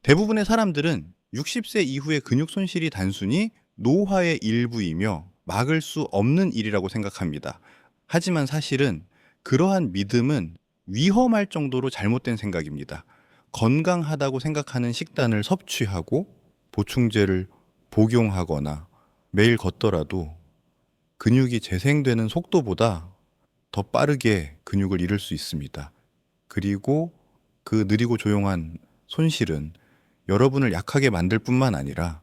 대부분의 사람들은 60세 이후의 근육 손실이 단순히 노화의 일부이며 막을 수 없는 일이라고 생각합니다. 하지만 사실은 그러한 믿음은 위험할 정도로 잘못된 생각입니다. 건강하다고 생각하는 식단을 섭취하고 보충제를 복용하거나 매일 걷더라도 근육이 재생되는 속도보다 더 빠르게 근육을 잃을 수 있습니다. 그리고 그 느리고 조용한 손실은 여러분을 약하게 만들 뿐만 아니라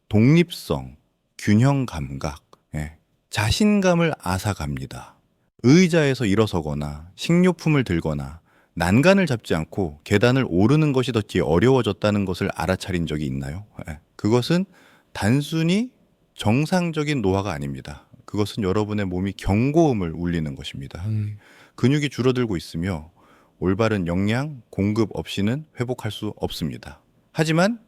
독립성, 균형 감각, 자신감을 앗아갑니다. 의자에서 일어서거나 식료품을 들거나 난간을 잡지 않고 계단을 오르는 것이 더 어려워졌다는 것을 알아차린 적이 있나요? 그것은 단순히 정상적인 노화가 아닙니다. 그것은 여러분의 몸이 경고음을 울리는 것입니다. 근육이 줄어들고 있으며 올바른 영양 공급 없이는 회복할 수 없습니다. 하지만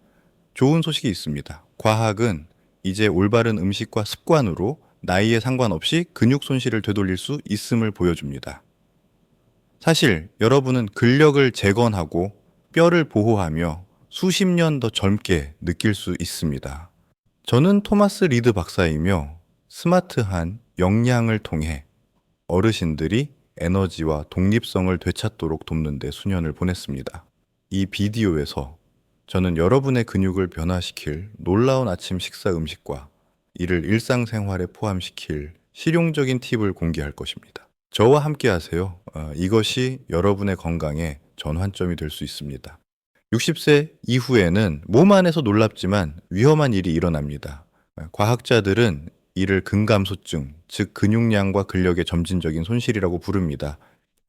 좋은 소식이 있습니다. 과학은 이제 올바른 음식과 습관으로 나이에 상관없이 근육 손실을 되돌릴 수 있음을 보여줍니다. 사실 여러분은 근력을 재건하고 뼈를 보호하며 수십 년 더 젊게 느낄 수 있습니다. 저는 토마스 리드 박사이며 스마트한 영양을 통해 어르신들이 에너지와 독립성을 되찾도록 돕는 데 수년을 보냈습니다. 이 비디오에서 저는 여러분의 근육을 변화시킬 놀라운 아침 식사 음식과 이를 일상생활에 포함시킬 실용적인 팁을 공개할 것입니다. 저와 함께 하세요. 이것이 여러분의 건강에 전환점이 될 수 있습니다. 60세 이후에는 몸 안에서 놀랍지만 위험한 일이 일어납니다. 과학자들은 이를 근감소증, 즉 근육량과 근력의 점진적인 손실이라고 부릅니다.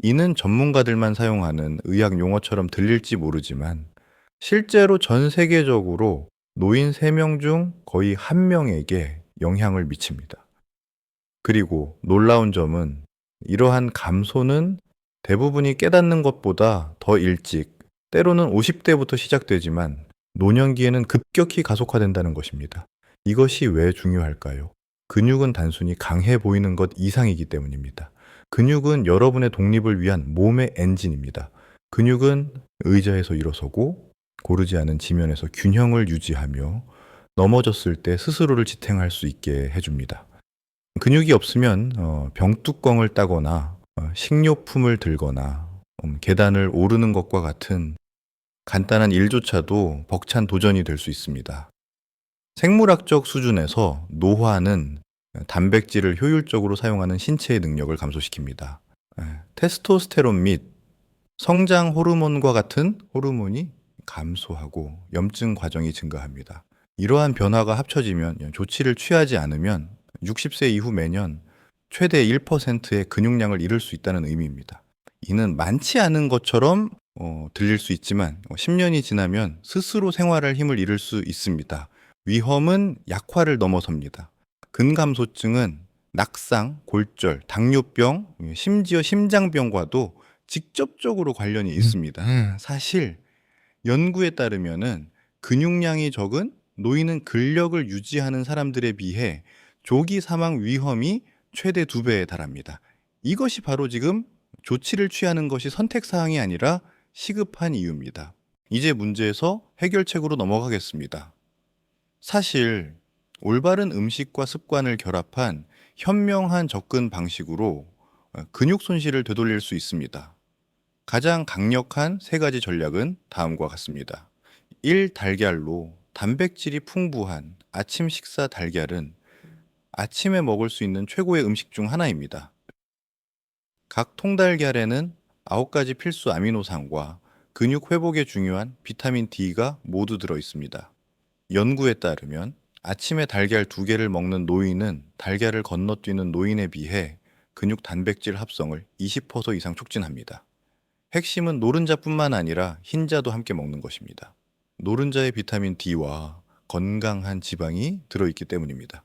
이는 전문가들만 사용하는 의학 용어처럼 들릴지 모르지만 실제로 전 세계적으로 노인 3명 중 거의 1명에게 영향을 미칩니다. 그리고 놀라운 점은 이러한 감소는 대부분이 깨닫는 것보다 더 일찍, 때로는 50대부터 시작되지만 노년기에는 급격히 가속화된다는 것입니다. 이것이 왜 중요할까요? 근육은 단순히 강해 보이는 것 이상이기 때문입니다. 근육은 여러분의 독립을 위한 몸의 엔진입니다. 근육은 의자에서 일어서고 고르지 않은 지면에서 균형을 유지하며 넘어졌을 때 스스로를 지탱할 수 있게 해줍니다. 근육이 없으면 병뚜껑을 따거나 식료품을 들거나 계단을 오르는 것과 같은 간단한 일조차도 벅찬 도전이 될 수 있습니다. 생물학적 수준에서 노화는 단백질을 효율적으로 사용하는 신체의 능력을 감소시킵니다. 테스토스테론 및 성장 호르몬과 같은 호르몬이 감소하고 염증 과정이 증가합니다. 이러한 변화가 합쳐지면 조치를 취하지 않으면 60세 이후 매년 최대 1%의 근육량을 잃을 수 있다는 의미입니다. 이는 많지 않은 것처럼 들릴 수 있지만 10년이 지나면 스스로 생활할 힘을 잃을 수 있습니다. 위험은 약화를 넘어섭니다. 근감소증은 낙상, 골절, 당뇨병, 심지어 심장병과도 직접적으로 관련이 있습니다. 사실 연구에 따르면은 근육량이 적은 노인은 근력을 유지하는 사람들에 비해 조기 사망 위험이 최대 2배에 달합니다. 이것이 바로 지금 조치를 취하는 것이 선택사항이 아니라 시급한 이유입니다. 이제 문제에서 해결책으로 넘어가겠습니다. 사실 올바른 음식과 습관을 결합한 현명한 접근 방식으로 근육 손실을 되돌릴 수 있습니다. 가장 강력한 3가지 전략은 다음과 같습니다. 1. 달걀로 단백질이 풍부한 아침 식사 달걀은 아침에 먹을 수 있는 최고의 음식 중 하나입니다. 각 통달걀에는 9가지 필수 아미노산과 근육 회복에 중요한 비타민 D가 모두 들어 있습니다. 연구에 따르면 아침에 달걀 2개를 먹는 노인은 달걀을 건너뛰는 노인에 비해 근육 단백질 합성을 20% 이상 촉진합니다. 핵심은 노른자뿐만 아니라 흰자도 함께 먹는 것입니다. 노른자의 비타민 D와 건강한 지방이 들어있기 때문입니다.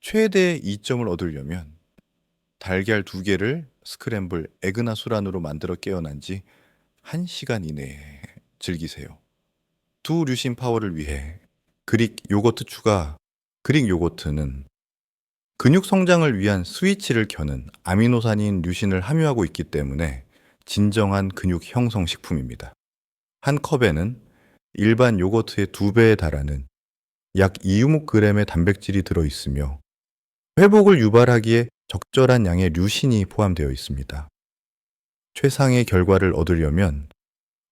최대 이점을 얻으려면 달걀 2개를 스크램블 에그나 수란으로 만들어 깨어난 지 1시간 이내에 즐기세요. 두 류신 파워를 위해 그릭 요거트 추가. 그릭 요거트는 근육 성장을 위한 스위치를 켜는 아미노산인 류신을 함유하고 있기 때문에 진정한 근육 형성 식품입니다. 한 컵에는 일반 요거트의 2배에 달하는 약 2mg의 단백질이 들어있으며 회복을 유발하기에 적절한 양의 류신이 포함되어 있습니다. 최상의 결과를 얻으려면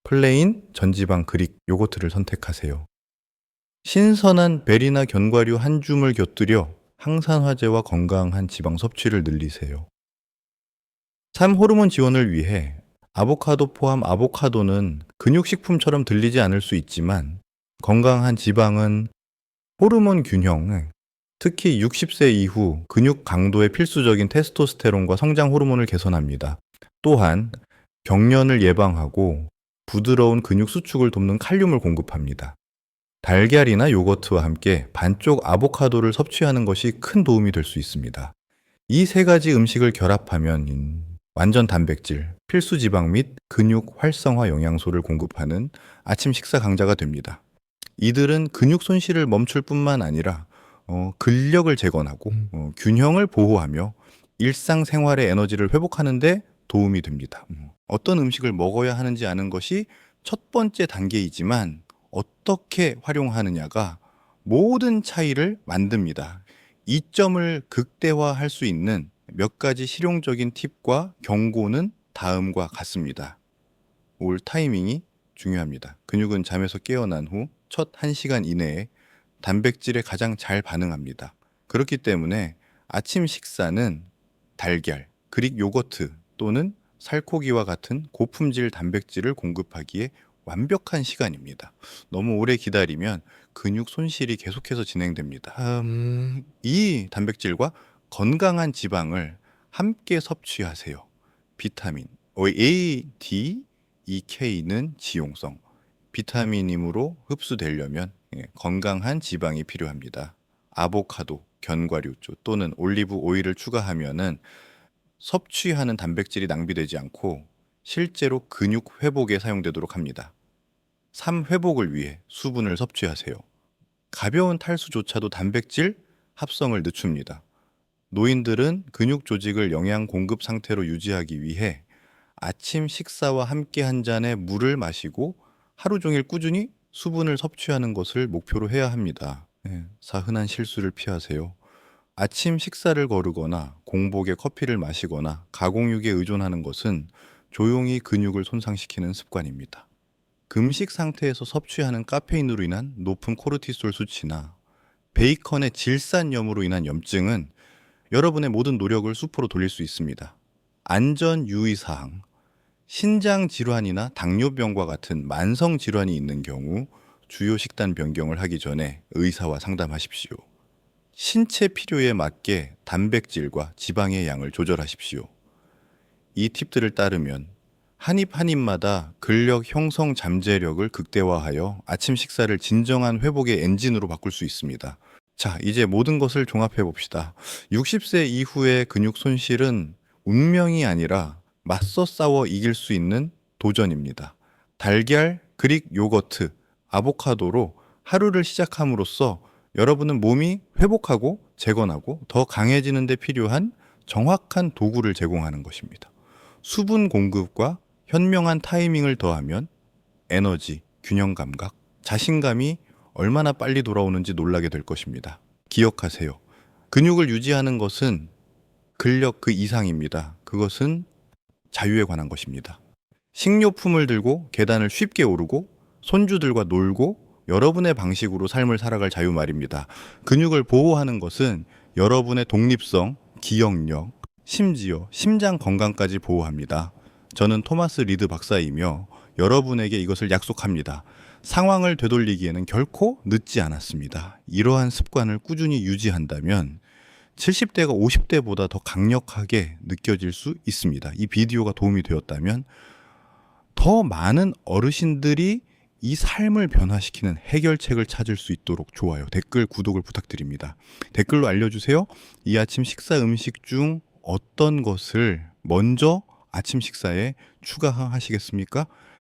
플레인 전지방 그릭 요거트를 선택하세요. 신선한 베리나 견과류 한 줌을 곁들여 항산화제와 건강한 지방 섭취를 늘리세요. 삶 호르몬 지원을 위해 아보카도 포함 아보카도는 근육식품처럼 들리지 않을 수 있지만 건강한 지방은 호르몬 균형, 특히 60세 이후 근육 강도에 필수적인 테스토스테론과 성장 호르몬을 개선합니다. 또한 경련을 예방하고 부드러운 근육 수축을 돕는 칼륨을 공급합니다. 달걀이나 요거트와 함께 반쪽 아보카도를 섭취하는 것이 큰 도움이 될 수 있습니다. 이 세 가지 음식을 결합하면 완전 단백질, 필수 지방 및 근육 활성화 영양소를 공급하는 아침 식사 강자가 됩니다. 이들은 근육 손실을 멈출 뿐만 아니라 근력을 재건하고 균형을 보호하며 일상생활의 에너지를 회복하는 데 도움이 됩니다. 어떤 음식을 먹어야 하는지 아는 것이 첫 번째 단계이지만 어떻게 활용하느냐가 모든 차이를 만듭니다. 이 점을 극대화할 수 있는 몇 가지 실용적인 팁과 경고는 다음과 같습니다. 올 타이밍이 중요합니다. 근육은 잠에서 깨어난 후 첫 1시간 이내에 단백질에 가장 잘 반응합니다. 그렇기 때문에 아침 식사는 달걀, 그릭 요거트 또는 살코기와 같은 고품질 단백질을 공급하기에 완벽한 시간입니다. 너무 오래 기다리면 근육 손실이 계속해서 진행됩니다. 이 단백질과 건강한 지방을 함께 섭취하세요. 비타민 A, D, E, K는 지용성, 비타민이므로 흡수되려면 건강한 지방이 필요합니다. 아보카도, 견과류주 또는 올리브 오일을 추가하면은 섭취하는 단백질이 낭비되지 않고 실제로 근육 회복에 사용되도록 합니다. 삶 회복을 위해 수분을 섭취하세요. 가벼운 탈수조차도 단백질 합성을 늦춥니다. 노인들은 근육 조직을 영양 공급 상태로 유지하기 위해 아침 식사와 함께 한 잔의 물을 마시고 하루 종일 꾸준히 수분을 섭취하는 것을 목표로 해야 합니다. 사흔한 실수를 피하세요. 아침 식사를 거르거나 공복에 커피를 마시거나 가공육에 의존하는 것은 조용히 근육을 손상시키는 습관입니다. 금식 상태에서 섭취하는 카페인으로 인한 높은 코르티솔 수치나 베이컨의 질산염으로 인한 염증은 여러분의 모든 노력을 수포로 돌릴 수 있습니다. 안전 유의사항, 신장 질환이나 당뇨병과 같은 만성 질환이 있는 경우 주요 식단 변경을 하기 전에 의사와 상담하십시오. 신체 필요에 맞게 단백질과 지방의 양을 조절하십시오. 이 팁들을 따르면 한 입 한 입마다 근력 형성 잠재력을 극대화하여 아침 식사를 진정한 회복의 엔진으로 바꿀 수 있습니다. 자, 이제 모든 것을 종합해 봅시다. 60세 이후의 근육 손실은 운명이 아니라 맞서 싸워 이길 수 있는 도전입니다. 달걀, 그릭 요거트, 아보카도로 하루를 시작함으로써 여러분은 몸이 회복하고 재건하고 더 강해지는 데 필요한 정확한 도구를 제공하는 것입니다. 수분 공급과 현명한 타이밍을 더하면 에너지, 균형 감각, 자신감이 얼마나 빨리 돌아오는지 놀라게 될 것입니다. 기억하세요. 근육을 유지하는 것은 근력 그 이상입니다. 그것은 자유에 관한 것입니다. 식료품을 들고 계단을 쉽게 오르고 손주들과 놀고 여러분의 방식으로 삶을 살아갈 자유 말입니다. 근육을 보호하는 것은 여러분의 독립성, 기억력, 심지어 심장 건강까지 보호합니다. 저는 토마스 리드 박사이며 여러분에게 이것을 약속합니다. 상황을 되돌리기에는 결코 늦지 않았습니다. 이러한 습관을 꾸준히 유지한다면 70대가 50대보다 더 강력하게 느껴질 수 있습니다. 이 비디오가 도움이 되었다면 더 많은 어르신들이 이 삶을 변화시키는 해결책을 찾을 수 있도록 좋아요, 댓글, 구독을 부탁드립니다. 댓글로 알려주세요. 이 아침 식사 음식 중 어떤 것을 먼저 아침 식사에 추가하시겠습니까?